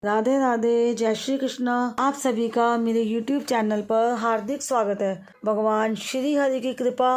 राधे राधे, जय श्री कृष्णा। आप सभी का मेरे YouTube चैनल पर हार्दिक स्वागत है। भगवान श्री हरि की कृपा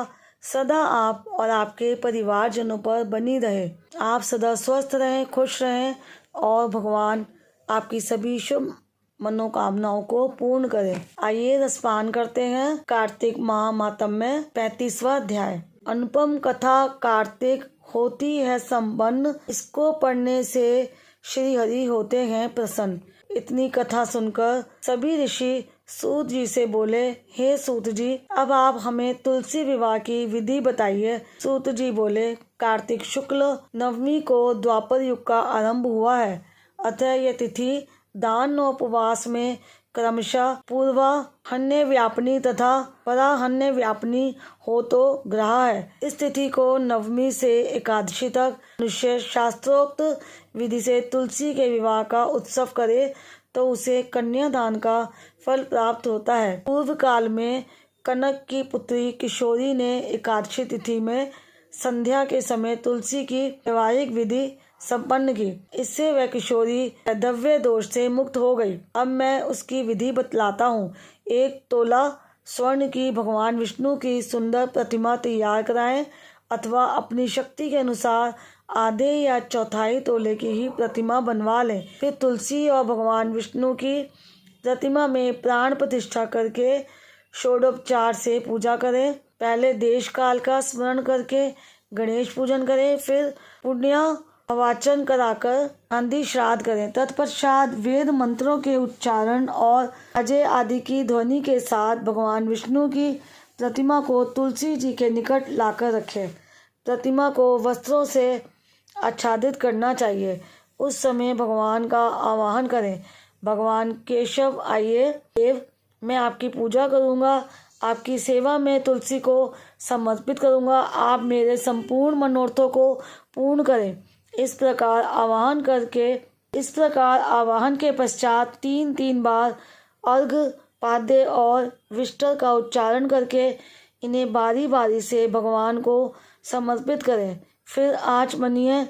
सदा आप और आपके परिवारजनों पर बनी रहे। आप सदा स्वस्थ रहें, खुश रहें और भगवान आपकी सभी शुभ मनोकामनाओं को पूर्ण करें। आइए रसपान करते हैं। कार्तिक माह मातम्य 35वां अध्याय। अनुपम कथा कार्तिक होती है संपन्न, इसको पढ़ने से श्री हरि होते हैं प्रसन्न। इतनी कथा सुनकर सभी ऋषि सूत जी से बोले, हे सूत जी, अब आप हमें तुलसी विवाह की विधि बताइए। सूत जी बोले, कार्तिक शुक्ल नवमी को द्वापर युग का आरंभ हुआ है, अतः यह तिथि दान और उपवास में क्रमशः पूर्वाह्न व्यापनी तथा पराह्न व्यापनी हो तो ग्रह है। इस तिथि को नवमी से एकादशी तक मनुष्य शास्त्रोक्त विधि से तुलसी के विवाह का उत्सव करे तो उसे कन्यादान का फल प्राप्त होता है। पूर्व काल में कनक की पुत्री किशोरी ने एकादशी तिथि में संध्या के समय तुलसी की वैवाहिक विधि संपन्न की। इससे वह किशोरी द्रव्य दोष से मुक्त हो गई। अब मैं उसकी विधि बतलाता हूँ। 1 तोला स्वर्ण की भगवान विष्णु की सुंदर प्रतिमा तैयार कराएं अथवा अपनी शक्ति के अनुसार आधे या चौथाई तोले की ही प्रतिमा बनवा लें। फिर तुलसी और भगवान विष्णु की प्रतिमा में प्राण प्रतिष्ठा करके षोडोपचार से पूजा करें। पहले देश काल का स्मरण करके गणेश पूजन करें, फिर पुण्य वाचन कराकर आदि श्राद्ध करें। तत्पश्चात वेद मंत्रों के उच्चारण और अजय आदि की ध्वनि के साथ भगवान विष्णु की प्रतिमा को तुलसी जी के निकट लाकर रखें। प्रतिमा को वस्त्रों से आच्छादित करना चाहिए। उस समय भगवान का आवाहन करें, भगवान केशव आइए देव, मैं आपकी पूजा करूँगा, आपकी सेवा में तुलसी को समर्पित करूँगा, आप मेरे संपूर्ण मनोरथों को पूर्ण करें। इस प्रकार आवाहन के पश्चात 3 बार अर्घ पाद्य और विष्टर का उच्चारण करके इन्हें बारी बारी से भगवान को समर्पित करें। फिर आचमनीय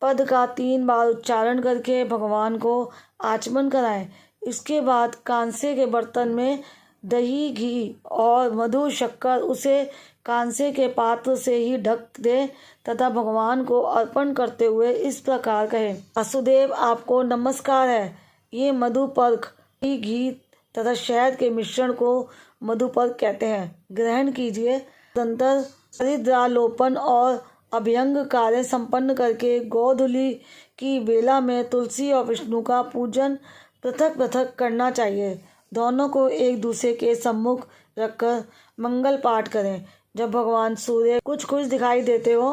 पद का 3 बार उच्चारण करके भगवान को आचमन कराएं। इसके बाद कांसे के बर्तन में दही, घी और मधु शक्कर उसे कांसे के पात्र से ही ढक दे तथा भगवान को अर्पण करते हुए इस प्रकार कहें, वासुदेव आपको नमस्कार है। ये मधुपर्क घी तथा शहद के मिश्रण को मधुपर्क कहते हैं। ग्रहण कीजिए। तदंतर हरिद्रालोपन और अभ्यंग कार्य संपन्न करके गोधूलि की बेला में तुलसी और विष्णु का पूजन पृथक पृथक करना चाहिए। दोनों को एक दूसरे के सम्मुख रखकर मंगल पाठ करें। जब भगवान सूर्य कुछ दिखाई देते हो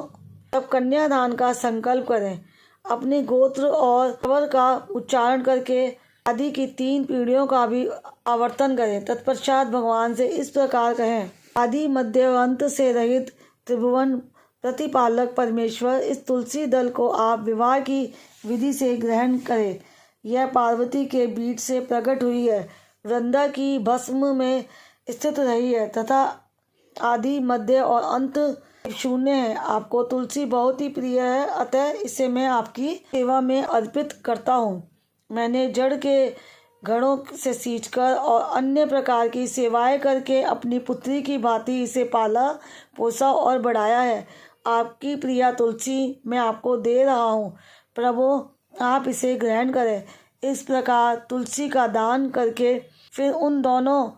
तब कन्यादान का संकल्प करें। अपने गोत्र और वर का उच्चारण करके आदि की 3 पीढ़ियों का भी आवर्तन करें। तत्पश्चात भगवान से इस प्रकार कहें, आदि मध्य अंत से रहित त्रिभुवन प्रतिपालक परमेश्वर, इस तुलसी दल को आप विवाह की विधि से ग्रहण करें। यह पार्वती के बीच से प्रकट हुई है, वृंदा की भस्म में स्थित रही है तथा आदि मध्य और अंत शून्य है। आपको तुलसी बहुत ही प्रिय है, अतः इसे मैं आपकी सेवा में अर्पित करता हूँ। मैंने जड़ के घड़ों से सींचकर और अन्य प्रकार की सेवाएं करके अपनी पुत्री की भांति इसे पाला, पोसा और बढ़ाया है। आपकी प्रिया तुलसी मैं आपको दे रहा हूँ, प्रभु आप इसे ग्रहण करें। इस प्रकार तुलसी का दान करके फिर उन दोनों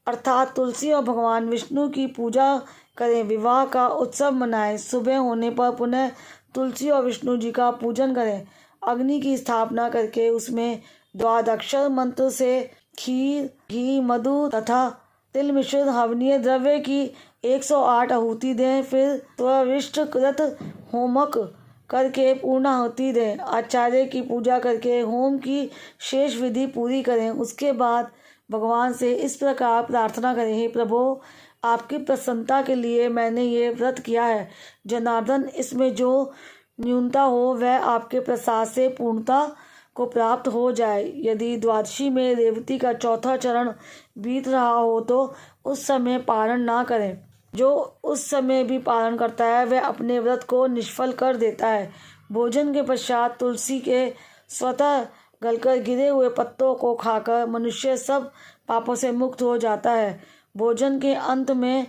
अर्थात तुलसी और भगवान विष्णु की पूजा करें, विवाह का उत्सव मनाएं। सुबह होने पर पुनः तुलसी और विष्णु जी का पूजन करें। अग्नि की स्थापना करके उसमें द्वादक्षर मंत्र से खीर, घी, मधु तथा तिल मिश्रित हवनीय द्रव्य की 108 आहुति दें। फिर स्वविष्ट कृत होमक करके पूर्णाहुति दें। आचार्य की पूजा करके होम की शेष विधि पूरी करें। उसके बाद भगवान से इस प्रकार प्रार्थना करें, हे प्रभु आपकी प्रसन्नता के लिए मैंने ये व्रत किया है। जनार्दन, इसमें जो न्यूनता हो वह आपके प्रसाद से पूर्णता को प्राप्त हो जाए। यदि द्वादशी में रेवती का 4था चरण बीत रहा हो तो उस समय पारण ना करें। जो उस समय भी पारण करता है वह अपने व्रत को निष्फल कर देता है। भोजन के पश्चात तुलसी के स्वतः गलकर गिरे हुए पत्तों को खाकर मनुष्य सब पापों से मुक्त हो जाता है। भोजन के अंत में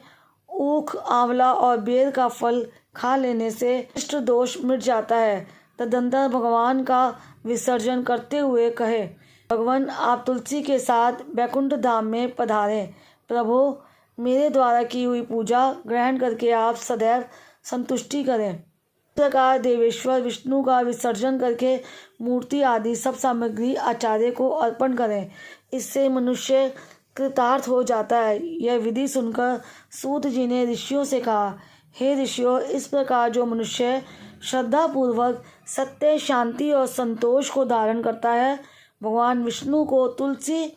ऊख, आंवला और बेर का फल खा लेने से इष्ट दोष मिट जाता है। तदंतर भगवान का विसर्जन करते हुए कहे, भगवान आप तुलसी के साथ वैकुंठ धाम में पधारें। प्रभु मेरे द्वारा की हुई पूजा ग्रहण करके आप सदैव संतुष्टि करें। इस प्रकार देवेश्वर विष्णु का विसर्जन करके मूर्ति आदि सब सामग्री आचार्य को अर्पण करें। इससे मनुष्य कृतार्थ हो जाता है। यह विधि सुनकर सूत जी ने ऋषियों से कहा, हे ऋषियों, इस प्रकार जो मनुष्य श्रद्धापूर्वक सत्य, शांति और संतोष को धारण करता है, भगवान विष्णु को तुलसी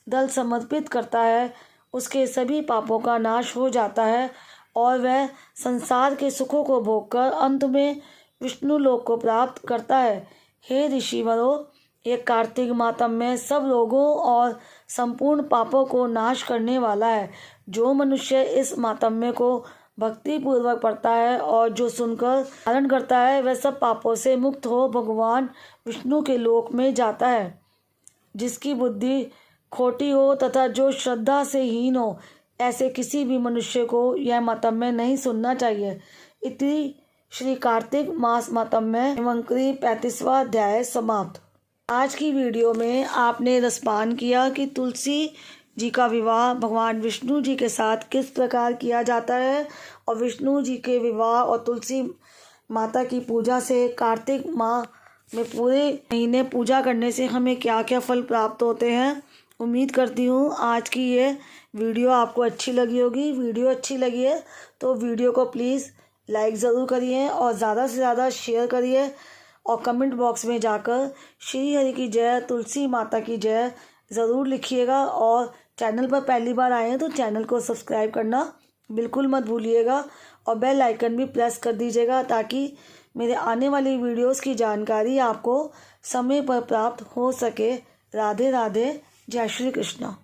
दल समर्पित करता है, उसके सभी पापों का नाश हो जाता है और वह संसार के सुखों को भोगकर अंत में विष्णु लोक को प्राप्त करता है। हे ऋषिवरों, ये कार्तिक मातम्य सब रोगों और संपूर्ण पापों को नाश करने वाला है। जो मनुष्य इस मातम्य को भक्ति पूर्वक पढ़ता है और जो सुनकर धारण करता है, वह सब पापों से मुक्त हो भगवान विष्णु के लोक में जाता है। जिसकी बुद्धि खोटी हो तथा जो श्रद्धा से हीन हो, ऐसे किसी भी मनुष्य को यह मातम्य नहीं सुनना चाहिए। इति श्री कार्तिक मास मातम्य मंकरी 35वां अध्याय समाप्त। आज की वीडियो में आपने रसपान किया कि तुलसी जी का विवाह भगवान विष्णु जी के साथ किस प्रकार किया जाता है और विष्णु जी के विवाह और तुलसी माता की पूजा से कार्तिक माह में पूरे महीने पूजा करने से हमें क्या क्या फल प्राप्त होते हैं। उम्मीद करती हूँ आज की ये वीडियो आपको अच्छी लगी होगी। वीडियो अच्छी लगी है तो वीडियो को प्लीज़ लाइक ज़रूर करिए और ज़्यादा से ज़्यादा शेयर करिए और कमेंट बॉक्स में जाकर श्री हरि की जय, तुलसी माता की जय ज़रूर लिखिएगा। और चैनल पर पहली बार आए हैं तो चैनल को सब्सक्राइब करना बिल्कुल मत भूलिएगा और बेल आइकन भी प्रेस कर दीजिएगा ताकि मेरे आने वाली वीडियोस की जानकारी आपको समय पर प्राप्त हो सके। राधे राधे, जय श्री कृष्ण।